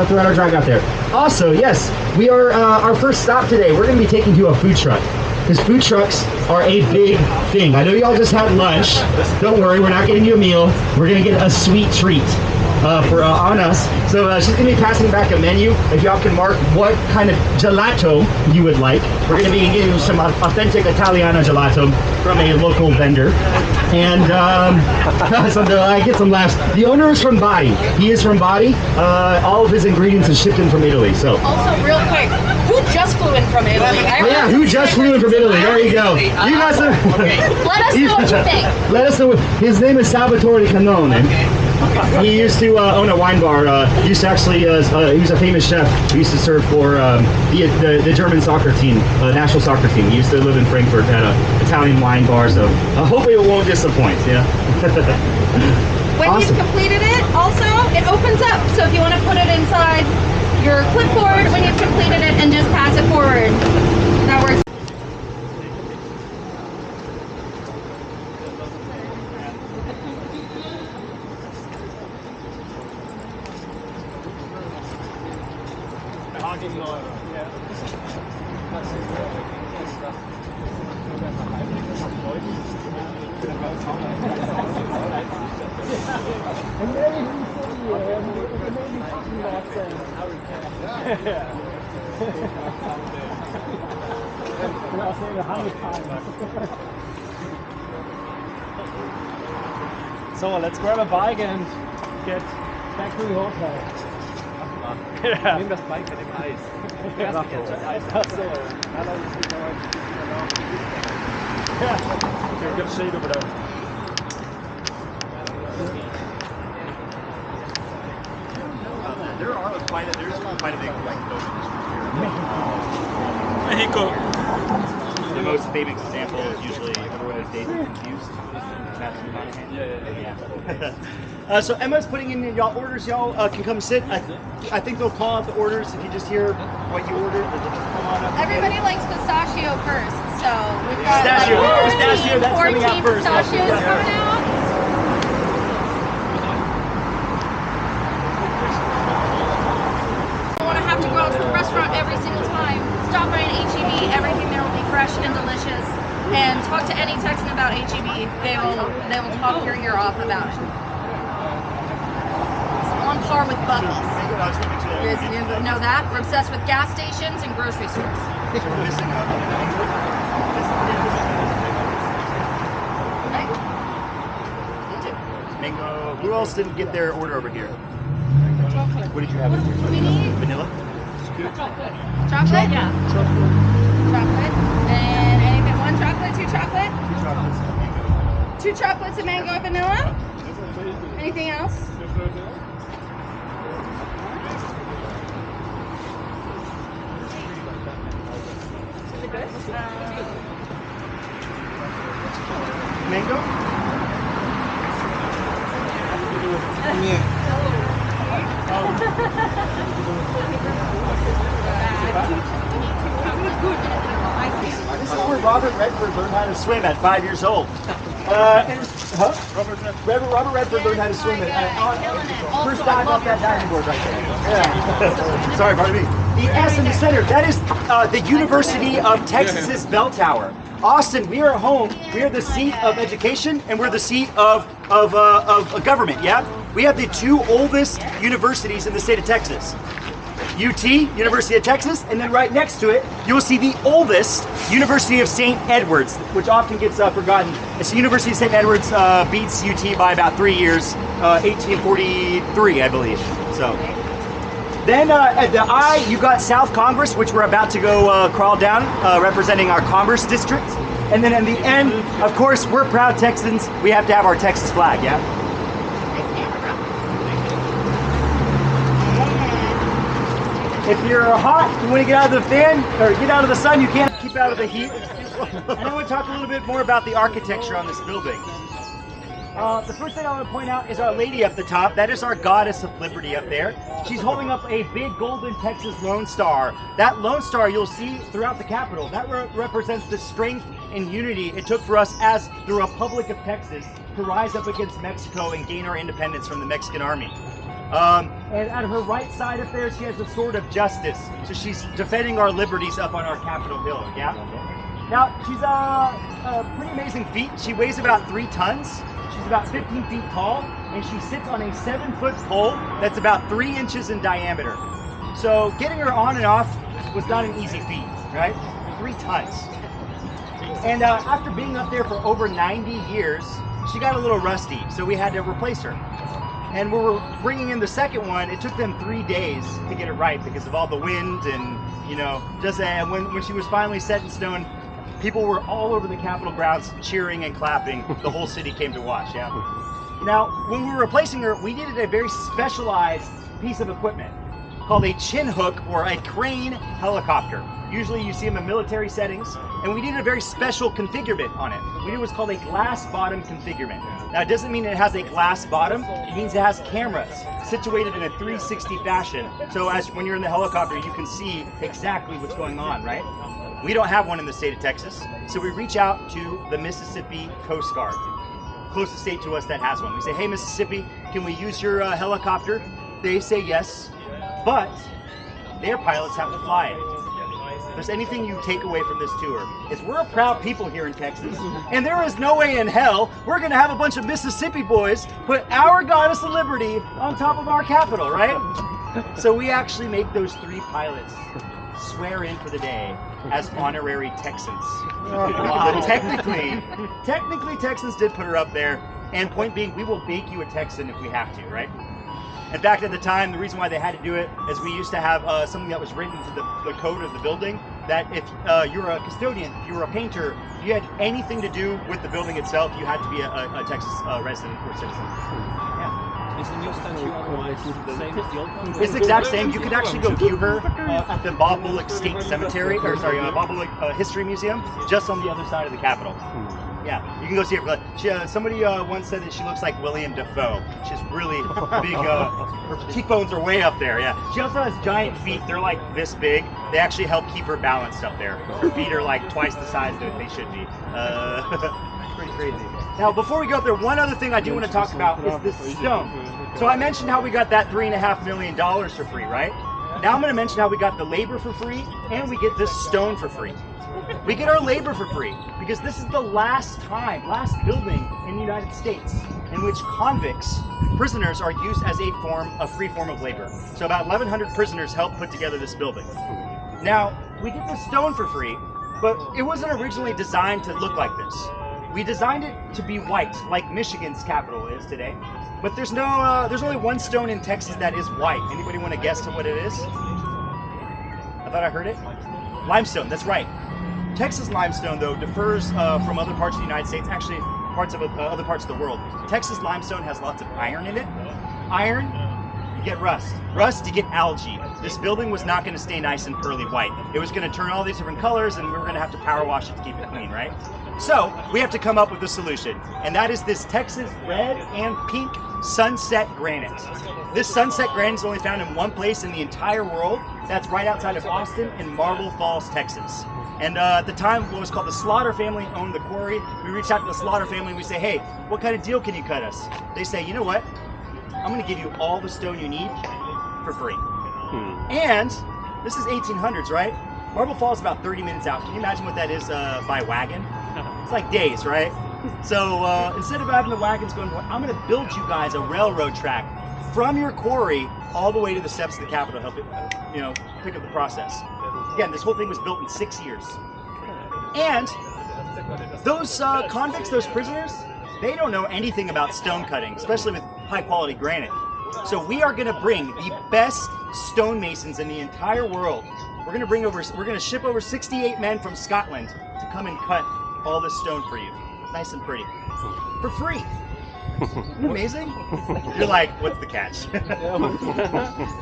throughout our drive out there. Also, yes, we are our first stop today. We're going to be taking you to a food truck. Because food trucks are a big thing. I know y'all just had lunch. Don't worry, we're not getting you a meal. We're going to get a sweet treat on us. So she's going to be passing back a menu. If y'all can mark what kind of gelato you would like. We're going to be getting some authentic Italiano gelato from a local vendor. And so I get some laughs. The owner is from Bari. He is from Bari. All of his ingredients are shipped in from Italy. So also, real quick, who just flew in from Italy? Yeah, who just flew in from Italy? There you go. You guys are, let us know what you think. Let us know. His name is Salvatore Canone. He used to own a wine bar. He used to actually, he was a famous chef. He used to serve for the German soccer team, national soccer team. He used to live in Frankfurt at an Italian wine bar, so hopefully it won't disappoint. Yeah. When Awesome. you've completed it, also, it opens up. So if you want to put it inside your clipboard when you've completed it and just pass it forward, that works. So let's grab a bike and get back to the hotel. Ja. Nimm das Bike mit dem Eis. Ja, mach jetzt das Eis. Achso. Ja. Okay, get shade over there. There's quite a big like Mexico. The most famous example is usually everyone is dazed and confused. Yeah. So Emma's putting in y'all orders. Y'all can come sit. I think they'll call out the orders if you just hear what you ordered. Come on up. Everybody likes pistachio first, so we've got Pistachio. like Pistachio, that's coming out 14 first. pistachios coming out. You don't want to have to go out to the restaurant every single time. Stop by an HEB. Everything there will be fresh and delicious. And talk to any Texan about HEB. They will talk your ear off about it. It's on par with Buc-ee's. You guys know that? We're obsessed with gas stations and grocery stores. So we're missing mango. Who else didn't get their order over here? Chocolate. What did you have? What do we need? Vanilla? Chocolate. Chocolate? Yeah. Chocolate. And anything, one chocolate, two chocolate? Two chocolates and mango and vanilla? Anything else? Mango? This is where Robert Redford learned how to swim at 5 years old. Robert Redford learned how to swim at first dive off that diving board right there. Yeah. Sorry, pardon me. The S in the center, that is the University of Texas's bell tower. Austin, we are home. We are the seat of education, and we're the seat of government. Yeah, we have the two oldest universities in the state of Texas. UT, University of Texas, and then right next to it, you'll see the oldest University of St. Edwards, which often gets forgotten. It's the University of St. Edwards beats UT by about 3 years, 1843, I believe. So. Then at the I, you got South Congress, which we're about to go crawl down, representing our Commerce District. And then in the end, of course, we're proud Texans. We have to have our Texas flag, yeah? If you're hot, you want to get out of the fan, or get out of the sun, you can't keep out of the heat. And I want to talk a little bit more about the architecture on this building. The first thing I want to point out is our lady up the top. That is our goddess of liberty up there. She's holding up a big golden Texas Lone Star. That Lone Star you'll see throughout the Capitol. That represents the strength and unity it took for us as the Republic of Texas to rise up against Mexico and gain our independence from the Mexican army. And at her right side up there, she has the sword of justice. So she's defending our liberties up on our Capitol Hill, yeah? Now, she's a pretty amazing feat. She weighs about 3 tons. She's about 15 feet tall, and she sits on a 7-foot pole that's about 3 inches in diameter. So getting her on and off was not an easy feat, right? 3 tons. And after being up there for over 90 years, she got a little rusty, so we had to replace her. And when we were bringing in the second one, it took them 3 days to get it right because of all the wind and, you know, just when she was finally set in stone, people were all over the Capitol grounds cheering and clapping. The whole city came to watch, yeah? Now, when we were replacing her, we needed a very specialized piece of equipment called a chin hook or a crane helicopter. Usually you see them in military settings, and we needed a very special configurement on it. We did what's called a glass bottom configurement. Now, it doesn't mean it has a glass bottom, it means it has cameras situated in a 360 fashion. So as when you're in the helicopter, you can see exactly what's going on, right? We don't have one in the state of Texas, so we reach out to the Mississippi Coast Guard, closest state to us that has one. We say, hey, Mississippi, can we use your helicopter? They say yes, but their pilots have to fly it. If there's anything you take away from this tour, is we're a proud people here in Texas, and there is no way in hell we're gonna have a bunch of Mississippi boys put our goddess of liberty on top of our capital, right? So we actually make those 3 pilots swear in for the day as honorary Texans. So technically Texans did put her up there, and point being, we will make you a Texan if we have to, right? In fact, at the time, the reason why they had to do it is we used to have something that was written into the code of the building that if you're a custodian, if you were a painter, if you had anything to do with the building itself, you had to be a Texas resident or citizen. Yeah. Is the new statue otherwise the same as the old one? It's the exact same. You could actually go view her at the Bob Bullock State Cemetery, or sorry, Bob Bullock History Museum, just on the other side of the Capitol. Yeah, you can go see her. Somebody once said that she looks like William Dafoe. She's really big, her cheekbones are way up there, yeah. She also has giant feet. They're like this big. They actually help keep her balanced up there. Her feet are like twice the size that they should be. Pretty crazy. Now, before we go up there, one other thing I do want to talk about is this stone. So I mentioned how we got that $3.5 million for free, right? Now I'm going to mention how we got the labor for free, and we get this stone for free. We get our labor for free because this is the last building in the United States in which convicts, prisoners, are used as a free form of labor. So about 1,100 prisoners helped put together this building. Now, we get the stone for free, but it wasn't originally designed to look like this. We designed it to be white, like Michigan's capital is today. But there's only one stone in Texas that is white. Anybody want to guess to what it is? I thought I heard it. Limestone, that's right. Texas limestone, though, differs from other parts of the United States, actually parts of other parts of the world. Texas limestone has lots of iron in it. Iron, you get rust. Rust, you get algae. This building was not going to stay nice and pearly white. It was going to turn all these different colors, and we were going to have to power wash it to keep it clean, right? So we have to come up with a solution, and that is this Texas red and pink sunset granite. This sunset granite is only found in one place in the entire world. That's right outside of Austin in Marble Falls, Texas. And at the time, what was called the Slaughter family owned the quarry. We reached out to the Slaughter family and we say, hey, what kind of deal can you cut us? They say, you know what? I'm going to give you all the stone you need for free. And this is 1800s, right? Marble Falls is about 30 minutes out. Can you imagine what that is by wagon? It's like days, right? So instead of having the wagons going, I'm going to build you guys a railroad track from your quarry all the way to the steps of the Capitol, help it, pick up the process. Again, this whole thing was built in 6 years. And those convicts, those prisoners, they don't know anything about stone cutting, especially with high quality granite. So we are going to bring the best stonemasons in the entire world. We're going to ship over 68 men from Scotland to come and cut all this stone for you. Nice and pretty. For free. Isn't it amazing? You're like, what's the catch?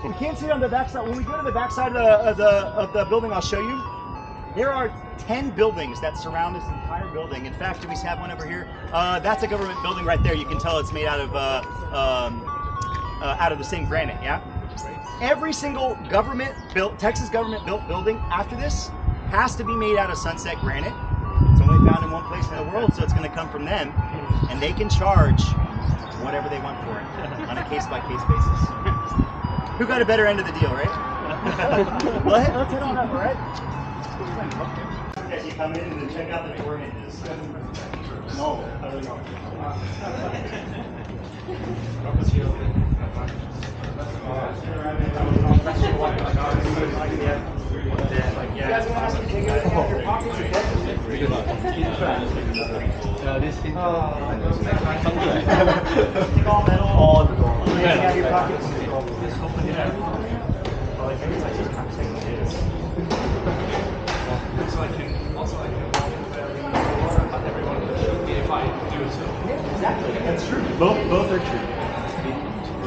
You can't see it on the backside. When we go to the backside of the building, I'll show you. There are 10 buildings that surround this entire building. In fact, do we have one over here? That's a government building right there. You can tell it's made out of the same granite, yeah? Every single Texas government-built building after this has to be made out of sunset granite. It's only found in one place in the world, so it's going to come from them, and they can charge whatever they want for it on a case-by-case basis. Who got a better end of the deal, right? Let's head on up, all right? As you come in and then check out the door hinges. No, I don't know. You guys want us to take everything out of your pockets or take all metal, everything out of your pockets? Exactly, that's true. Both are true.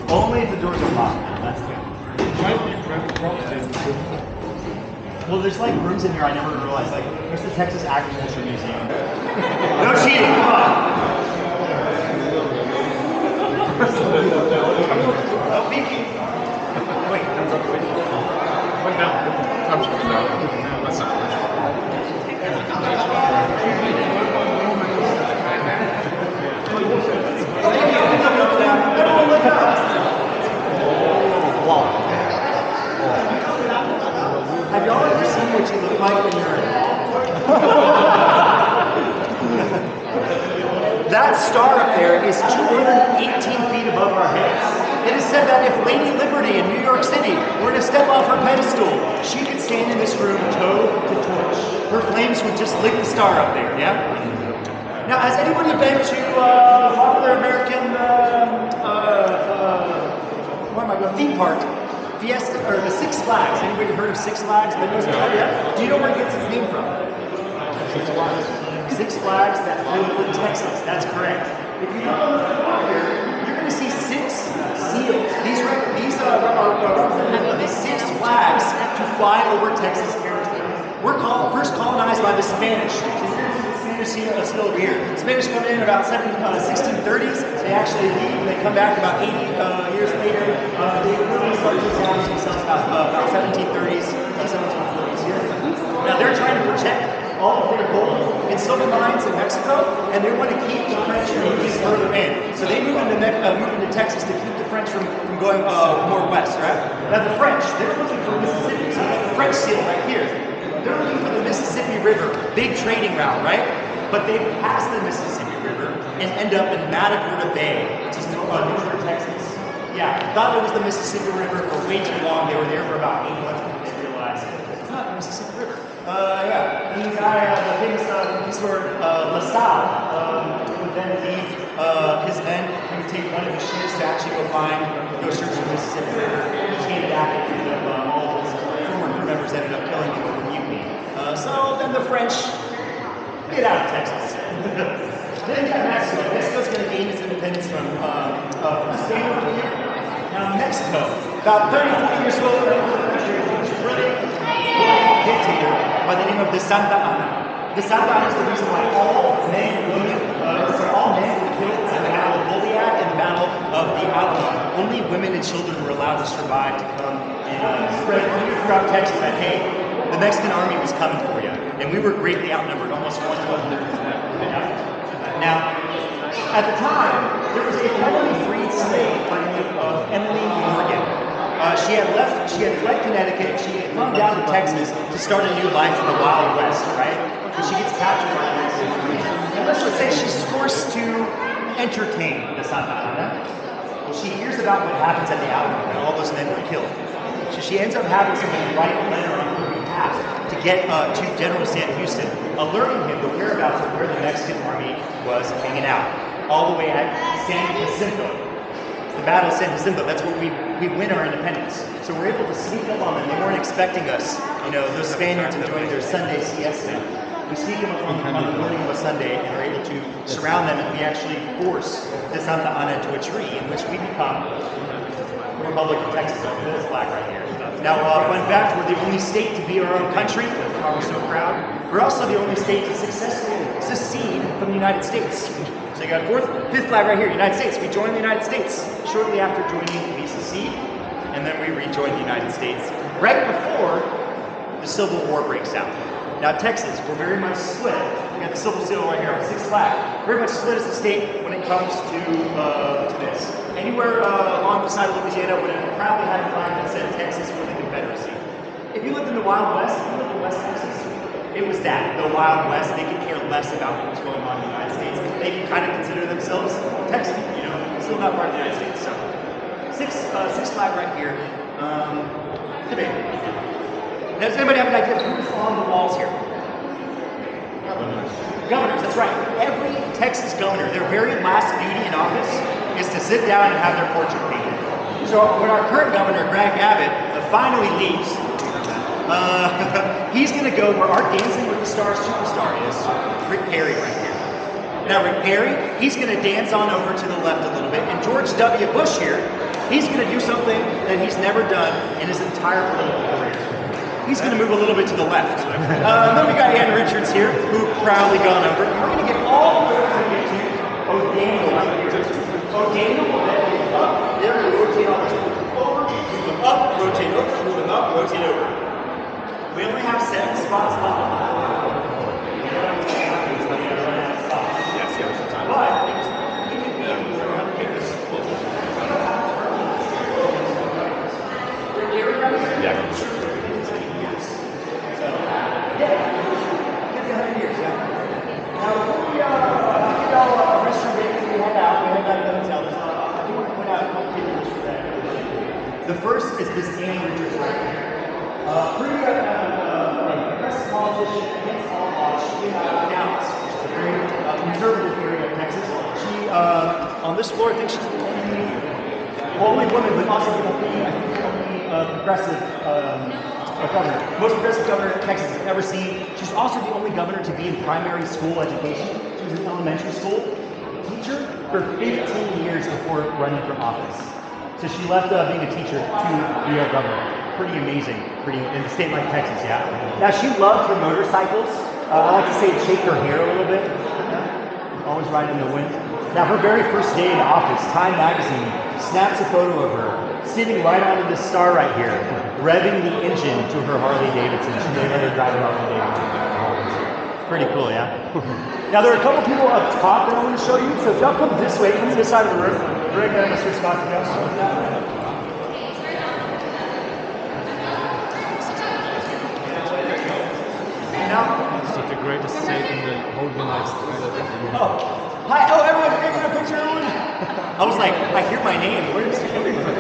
Only if the doors are locked. That's good. Well, there's like rooms in here I never realized. Like, there's the Texas Agriculture Museum. No cheating, come on! Oh, peek. Wait. Wait, no. I'm just no. That's not Have y'all ever seen what you look like when you're That star up there is 218 feet above our heads. It is said that if Lady Liberty in New York City were to step off her pedestal, she could stand in this room toe to torch. Her flames would just lick the star up there, yeah? Now, has anybody been to popular American theme park? Fiesta, or the Six Flags. Anybody heard of Six Flags? Do you know where it gets its name from? Six Flags, that's Homewood, Texas. That's correct. If you look on the floor here, you're going to see 6 seals. These are representing the 6 flags to fly over Texas territory. We're first colonized by the Spanish. Seal over here. Spanish come in about 1630s. They actually leave. They come back about 80 years later. They really start to establish themselves about 1730s, 1740s here. Now they're trying to protect all of their gold and silver mines in Mexico, and they want to keep the French from moving further in. So they move into Texas to keep the French from going more west, right? Now the French, they're looking for Mississippi. So the French seal right here. They're looking for the Mississippi River, big trading route, right? But they pass the Mississippi River and end up in Matagorda Bay, which is northern Texas. Yeah, thought it was the Mississippi River for way too long. They were there for about 8 months before they realized it's not the Mississippi River. Yeah, and the guy, the famous conquistador LaSalle, would then lead his men and take one of his ships to actually go search the Mississippi River. He came back and ended up, all of his former crew members ended up killing him over mutiny. So then the French get out of Texas. Then you got Mexico. Mexico's going to gain its independence from Spain over here. Now Mexico, about 30, 40 years ago, there was a brilliant dictator by the name of the Santa Anna. The Santa Anna is the reason why all men were killed in the Battle of Bolivar and the Battle of the Alamo. Only women and children were allowed to survive to come and spread throughout Texas that, hey, the Mexican army was coming for you. And we were greatly outnumbered, almost 1 to 100. Now, at the time, there was a heavily freed slave by the name of Emily Morgan. She had fled Connecticut, she had come down to Texas to start a new life in the Wild West, right? And she gets captured by the Mexican. And let's just say she's forced to entertain the Santa Anna. Well, she hears about what happens at the Alamo when all those men were killed. So she ends up having somebody write a letter on her behalf to get to General Sam Houston, alerting him the whereabouts of where the Mexican army was hanging out, all the way at San Jacinto. It's the Battle of San Jacinto. That's where we win our independence. So we're able to sneak up on them. They weren't expecting us. You know, those Spaniards enjoying their Sunday siesta. We sneak them up on the morning of a Sunday and are able to surround them, and we actually force the Santa Anna into a tree, in which we become the Republic of Texas. This flag right here. Now, fun fact, we're the only state to be our own country. We're so proud. We're also the only state to successfully secede from the United States. So you got fifth flag right here, United States. We joined the United States shortly after joining, we secede, and then we rejoined the United States right before the Civil War breaks out. Now Texas, we're very much split. We got the silver seal right here on 6 flag. Very much split as a state when it comes to this. Anywhere along the side of Louisiana would have probably had a flag that said Texas for the Confederacy. If you lived in the Wild West, if you lived in West Texas, it was that, the Wild West. They could care less about what was going on in the United States. They can kind of consider themselves Texan, you know, still not part of the United States. So, six flag right here. Debate. Now, does anybody have an idea of who's on the walls here? Governors, that's right. Every Texas governor, their very last duty in office is to sit down and have their portrait painted. So when our current governor, Greg Abbott, finally leaves, he's going to go where our Dancing with the Stars superstar is, Rick Perry right here. Now Rick Perry, he's going to dance on over to the left a little bit, and George W. Bush here, he's going to do something that he's never done in his entire political career. He's going to move a little bit to the left. Then we got Ann Richards here, who proudly gone over. We're going to get all the way to get to O'Daniel right here. O'Daniel will then move up, there we rotate all this over, move them up, rotate over, move them up, rotate over. We only have 7 spots left. The first is this Ann Richards right here. Pretty aggressive politician against all odds. She Dallas, which is a very conservative area of Texas. She, on this floor, I think she's the only woman, but also the only progressive governor. Most progressive governor Texas has ever seen. She's also the only governor to be in primary school education. She was an elementary school teacher for 15 years before running for office. So she left being a teacher to be a governor. Pretty amazing, in a state like Texas, yeah. Now she loved her motorcycles. I like to say shake her hair a little bit. Always riding in the wind. Now her very first day in office, Time Magazine snaps a photo of her sitting right onto this star right here, revving the engine to her Harley Davidson. They let her drive a Harley Davidson. Pretty cool, yeah? Now there are a couple people up top that I want to show you, so if y'all come this way, come to this side of the room. Greg and Mr. Scott together. Now, It's the greatest state in the whole United States. oh, hi, oh, everyone, taking a picture, everyone? I was like, I hear my name. Where is it coming from?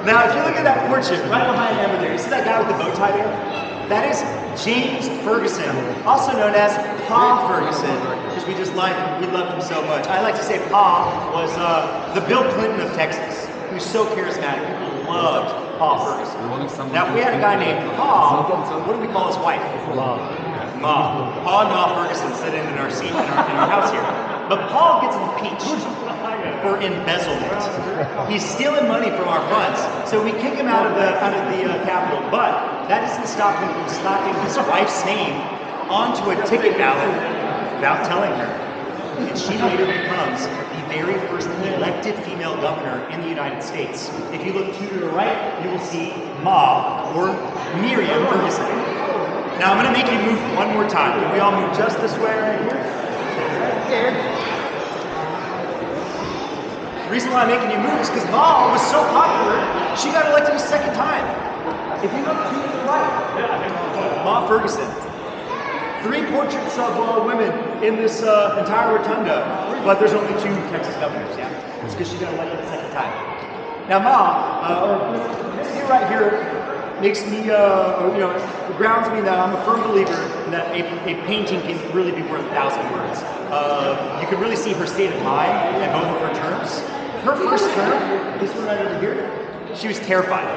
Now, if you look at that portrait right behind him there, you see that guy with the bow tie there? That is James Ferguson, also known as Pa Ferguson, because we love him so much. I like to say Pa was the Bill Clinton of Texas. He was so charismatic. People loved Pa Ferguson. Now, if we had a guy named Pa, what do we call his wife? Ma. Pa and Ma Ferguson sitting in our seat in our house here. But Paul gets impeached for embezzlement. He's stealing money from our funds, so we kick him out of the Capitol. But that doesn't stop him from slapping his wife's name onto a ticket ballot without telling her. And she later becomes the very first elected female governor in the United States. If you look to the right, you will see Ma, or Miriam Ferguson. Now I'm going to make you move one more time. Can we all move just this way right here? Right there. The reason why I'm making you move is because Ma was so popular, she got elected a second time. If you look to the right, Ma Ferguson. 3 portraits of women in this entire rotunda, but there's only 2 Texas governors, yeah? It's because she got elected a second time. Now Ma, this here right here makes me, grounds me that I'm a firm believer that a painting can really be worth 1,000 words. You can really see her state of mind at both of her terms. Her first term, this one right over here, she was terrified.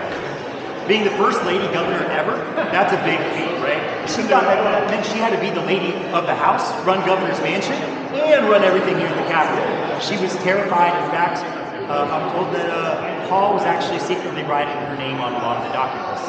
Being the first lady governor ever, that's a big feat, right? That meant she had to be the lady of the house, run governor's mansion, and run everything here in the Capitol. She was terrified. In fact, I'm told that Paul was actually secretly writing her name on a lot of the documents.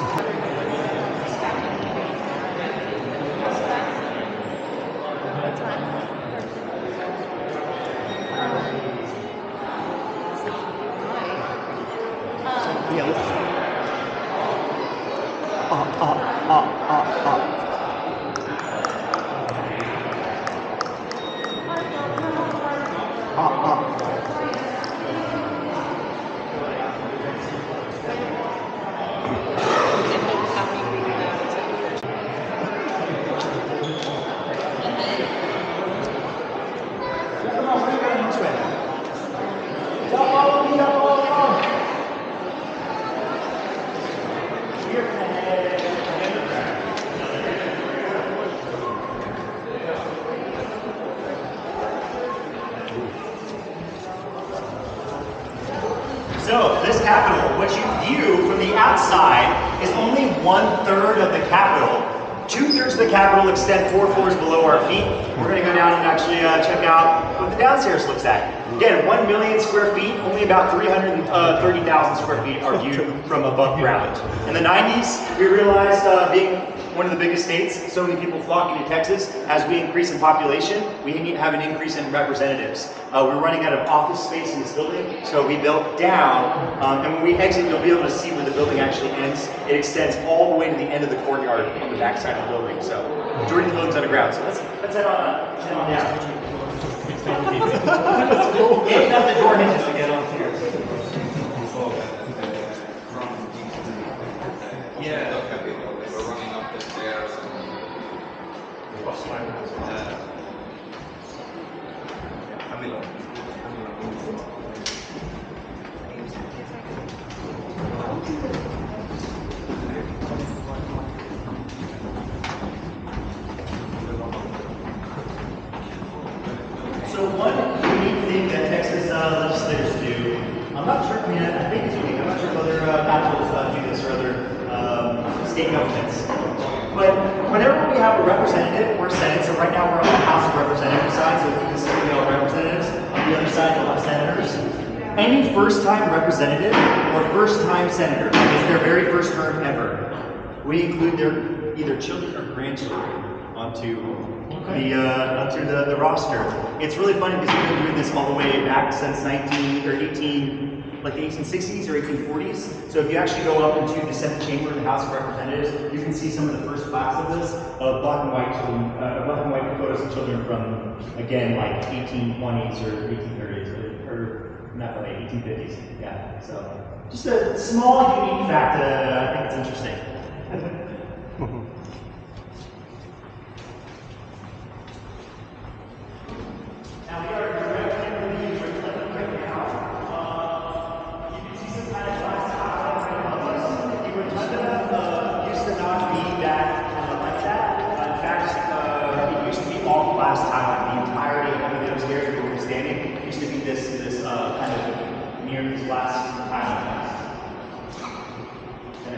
Capitol. What you view from the outside is only 1/3 of the Capitol. 2/3 of the Capitol extend 4 floors below our feet. We're going to go down and actually check out what the downstairs looks like. Again, 1 million square feet, only about 330,000 square feet are viewed from above ground. In the 90s, we realized being one of the biggest states, so many people flocking to Texas. As we increase in population, we need to have an increase in representatives. We're running out of office space in this building, so we built down, and when we exit, you'll be able to see where the building actually ends. It extends all the way to the end of the courtyard on the back side of the building, so majority of the building's underground. So let's head on down. Getting up the door hinges to get on here. Yeah. We're running up the stairs. So one unique thing that Texas legislators do, I'm not sure, I think it's unique, I'm not sure if other capitals do this or other state governments. But whenever we have a representative or Senate, so right now we're on the House of Representatives side, so this is the representatives, on the other side the senators. Any first-time representative or first-time senator, it's their very first term ever. We include their either children or grandchildren onto the roster. It's really funny because we've been doing this all the way back since the 1860s or 1840s. So if you actually go up into the Senate chamber of the House of Representatives, you can see some of the first class of this black and white photos of children from, again, like 1820s or 1830s or not really 1850s. Yeah. So just a small unique fact that I think it's interesting. Now we are directly in the reflecting right now. You can see some kind of glass tile right above us. The rotunda used to not be that like that. In fact, it used to be all glass tile. The entirety of the upstairs where we're standing used to be this kind of near these glass tile. And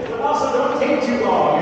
but also don't take too long.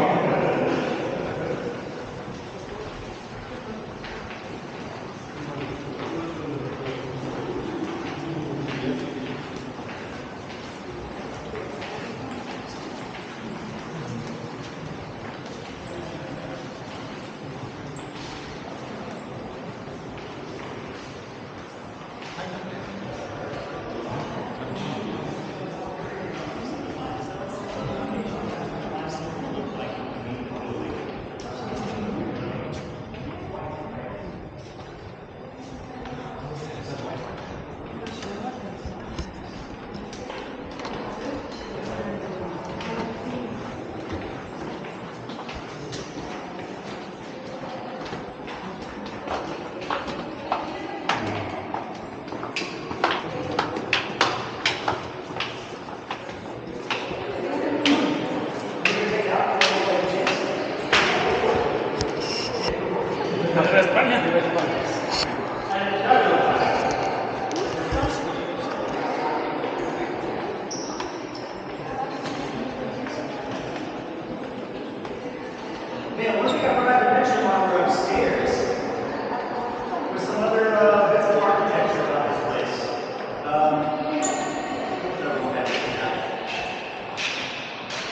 Man, one thing I forgot to mention while we're upstairs was some other bits of architecture about this place.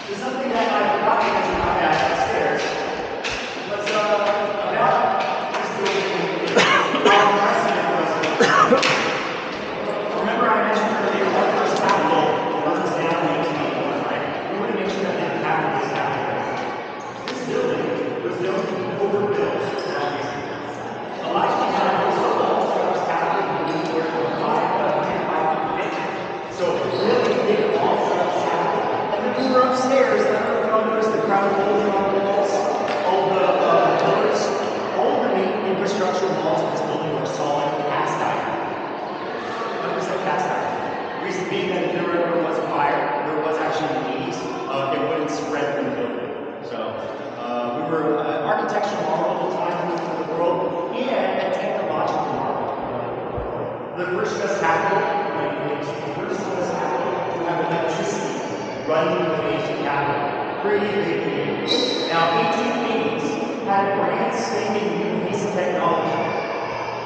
So something that I forgot to mention when I got upstairs was about this building. Remember I mentioned earlier one first capital runs down the 1881, right? We want to make sure that the capital is capital. This building was built overbuilt. A lot of people was so old that it was capital so really big walls are capital. And then we were upstairs, and I don't know if y'all noticed the crown holes on the walls. running innovation capital. Pretty big thing. Now, 1880s had a brand spanking new piece of technology.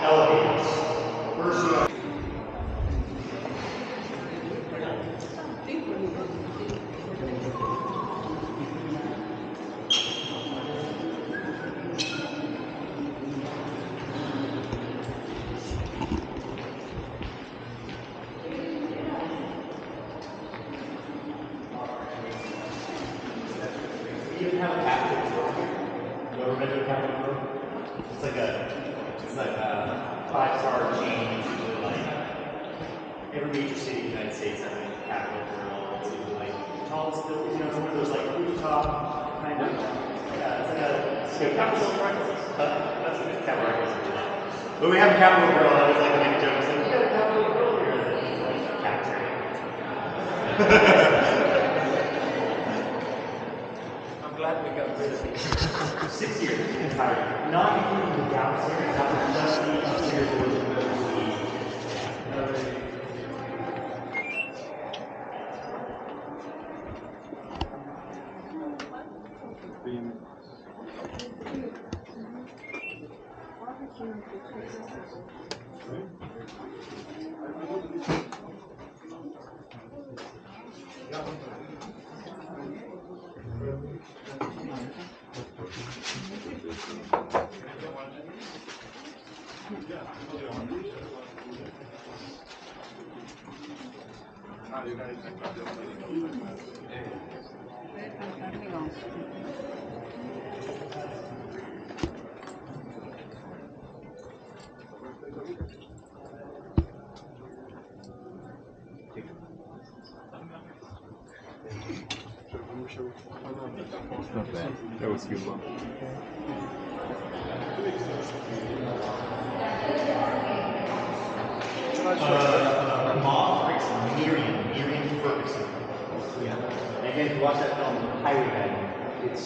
Elevators. First even have a captain store here. You ever been to a captain store? It's like a 5-star chain. Usually like every major city in the United States has a captain grill. It's usually like tallest buildings, you know, some of those like rooftop kind of. Yeah, it's like a steakhouse. That's a good captain grill. But we have a captain grill. I always like to make a joke. It's like, we got a captain grill here. And then he's like, captain. Glad we got rid of it. 6 years entire, not including the downstairs, that was just the upstairs doors and the Not bad. That was a good one. Miriam Ferguson. Yeah. And again, if you watch that film, Highwayman, it's.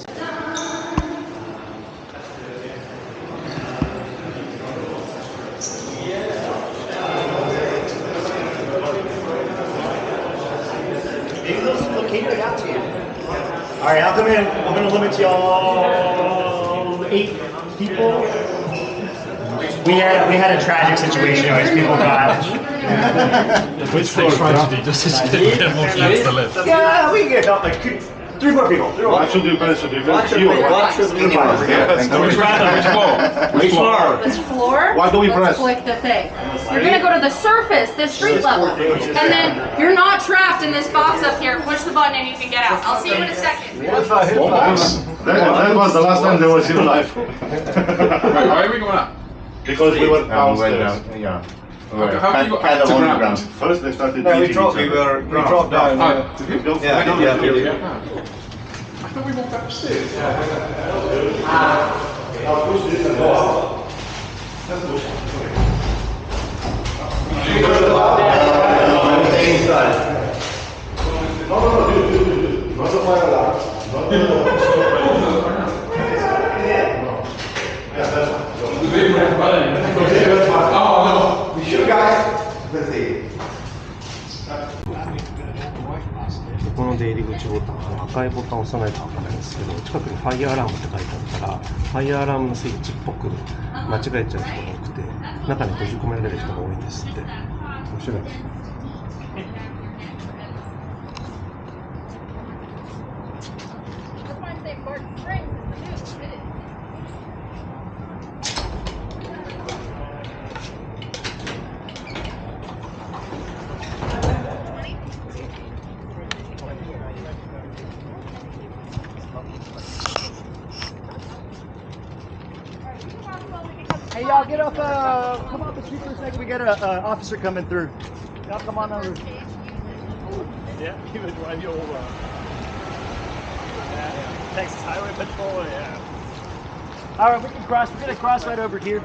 Maybe those will cater it out to you. All right, I'll come in. I'm going to limit y'all 8 people. We had a tragic situation. People got. Which tragedy does it Yeah, we can get help. Like 3 more people. What should do better? Should do better? Which floor? This floor? Why do we Let's press? click the thing. You're gonna go to the surface, the street level, and then you're not trapped in this box up here. Push the button and you can get out. I'll see you in a second. That was the last time they was in life. Why are we going up? Because we were downstairs. Yeah. How do you kind of to underground. ground? First they started No, we beating dropped each other. down. I thought we walked upstairs. I'll push this and go. We should, guys. Let's see. この出入り口ボタン、赤いボタンを押さないと開かないんですけど、近くにファイヤーアラームって書いてあるから、ファイヤーアラームのスイッチっぽく間違えちゃう人が多くて、中に閉じ込められる人が多いんですって。面白いです。Hey, y'all, get up, come off the street for a second. We got an officer coming through. Y'all come on over. Yeah, he would drive you over. Texas Highway Patrol, yeah. All right, we can cross. We're going to cross right over here.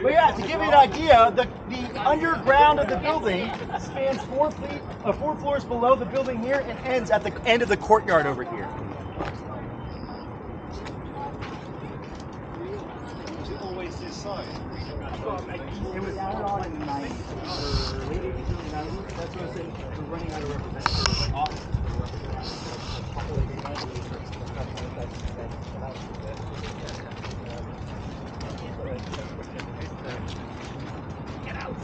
But yeah, to give you an idea, the underground of the building spans 4 floors below the building here and ends at the end of the courtyard over here. Was it always this side? It was added on in the 90s, or late 80s, early 90s. That's what I'm saying. We're running out of representatives. Get out.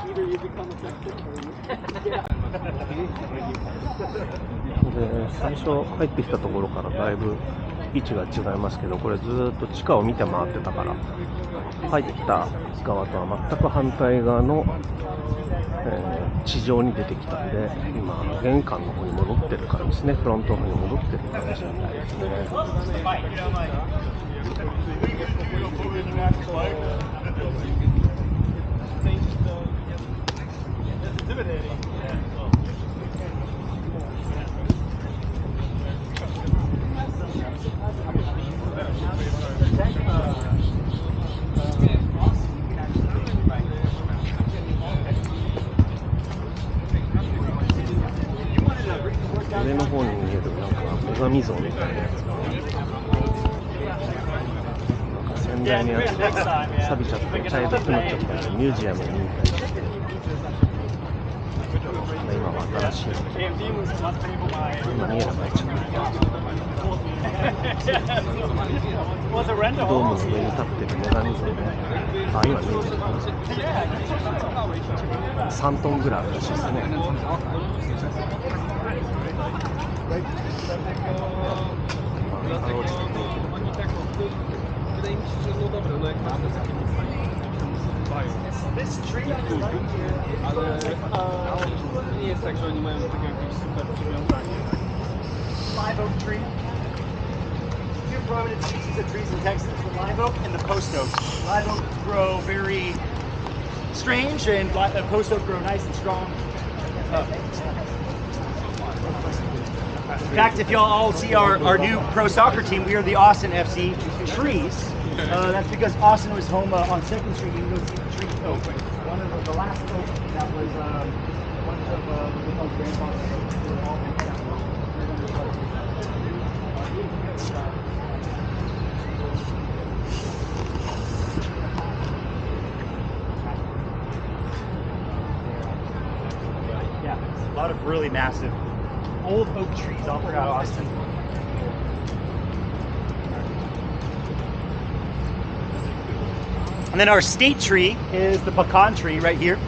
Either you become a secretary or you get out. で最初入ってきたところからだいぶ位置が違いますけど、これずーっと地下を見て回ってたから、入った側とは全く反対側の、地上に出てきたんで、今玄関の方に戻ってる感じですね。フロントの方に戻ってる感じみたいですね。上の方に見えるなんか女神像みたいなやつが、なんか先代のやつが錆びちゃって茶色くなっちゃったんでミュージアムにみたいして、今は新しいので今見えなくなっちゃった。ドームの上に立ってる女神像ね。あ、今見えてるかな。3トンぐらいあるらしいですね。This tree on the right here, Nie jest tak, że oni mają takie jakieś super przywiązanie. live oak tree. Two prominent species of trees in Texas, the live oak and the post oak. Live oak grow very strange, and post oak grow nice and strong. In fact, if y'all all see our new pro soccer team, we are the Austin FC Trees. That's because Austin was home on 2nd Street. You can go see the tree oak. One of the last oak that was one of the grandfather's oaks. They were all picked out. Yeah, a lot of really massive old oak trees all throughout Austin. And then our state tree is the pecan tree right here.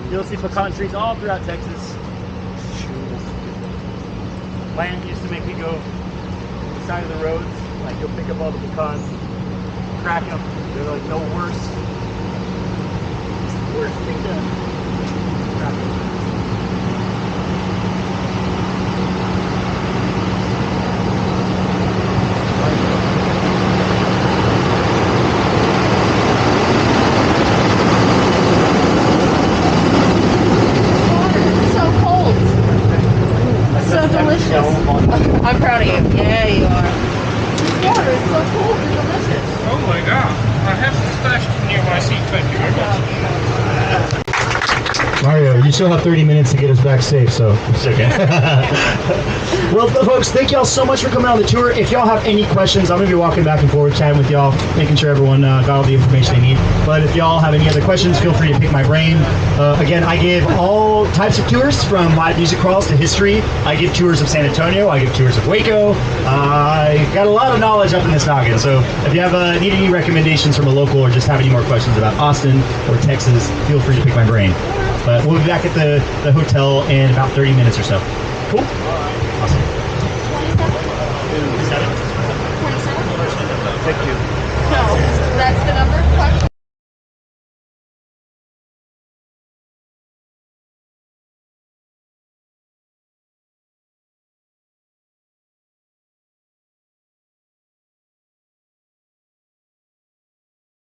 You'll see pecan trees all throughout Texas. Land used to make me go to the side of the roads, like go pick up all the pecans, crack them. They're like no worse. Worst thing to crack them. I'm proud of you. Yeah, you are. This water is so cold and delicious. Oh my god. I have some stashed near my seat. Thank you very much. Mario, you still have 30 minutes to get us back safe, so it's okay. Well, folks, thank y'all so much for coming on the tour. If y'all have any questions, I'm going to be walking back and forth, chatting with y'all, making sure everyone got all the information they need. But if y'all have any other questions, feel free to pick my brain. Again, I give all types of tours, from live music crawls to history. I give tours of San Antonio. I give tours of Waco. I got a lot of knowledge up in this noggin. So if you have need any recommendations from a local or just have any more questions about Austin or Texas, feel free to pick my brain. But we'll be back at the hotel in about 30 minutes or so. Cool? Awesome. 27? 27? Thank you. No.